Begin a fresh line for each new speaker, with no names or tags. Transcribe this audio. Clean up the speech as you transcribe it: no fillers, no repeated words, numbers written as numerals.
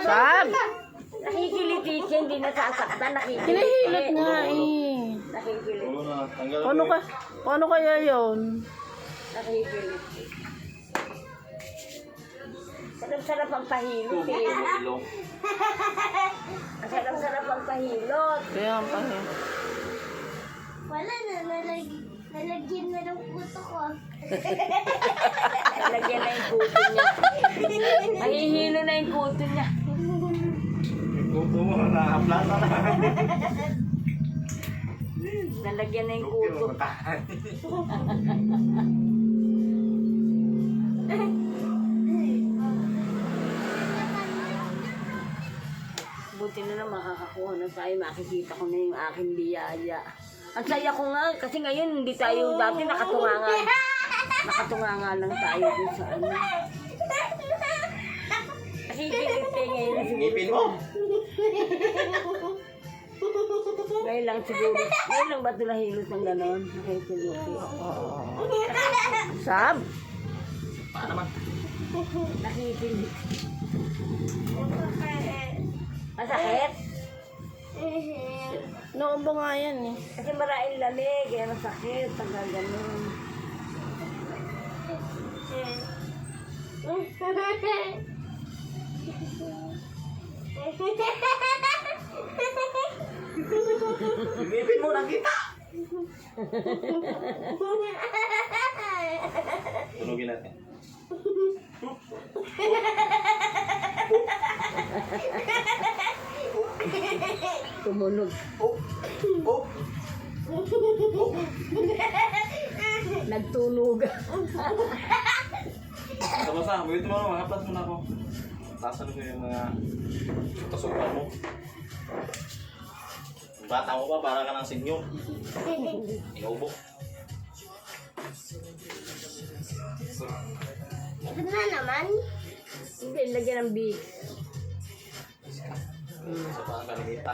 Sab!
Nakikilit siya, hindi nasasaktan, nakikilit.
Kinahilot nga eh.
Nakikilit.
Paano kaya yun?
Nakikilit. Sarap-sarap ang pahilot eh. Sarap-sarap ang pahilot.
Kaya ang pahilot.
Wala na, nalagyan na ng puto ko.
Lagyan na yung kuto niya. Mahihilo na yung kuto niya.
Kuto mo, nakaplata na.
Nalagyan na yung kuto. Buti na lang makakakuha na tayo. Makikita ko na yung aking biyaya. Ang saya ko nga, kasi ngayon hindi tayo dati nakatunganga. Nakatunganga lang tayo dun sa ano. Kasi kilit kayo ngayon na siguro.
Ngipin mo.
Ngayon lang siguro. Ngayon lang ba ito nahilot ng gano'n? Nakikilit.
Sab!
Paano naman?
Nakikilit. Masakit?
Noobo nga yan eh.
Kasi maraming lamig, kaya masakit. Pagka gano'n.
Ngipin mo, nakita. Tulugin natin.
Tumunog.
Oh. Oh.
Nagtunog.
Basta, buwit mo na, mga plus mo na ako. Tasan ko yung mga kasukan mo. Bata mo pa, para ka ng sinyo. Inubo.
Ito na naman.
Hindi, lagyan ng big.
Sa pangkalita.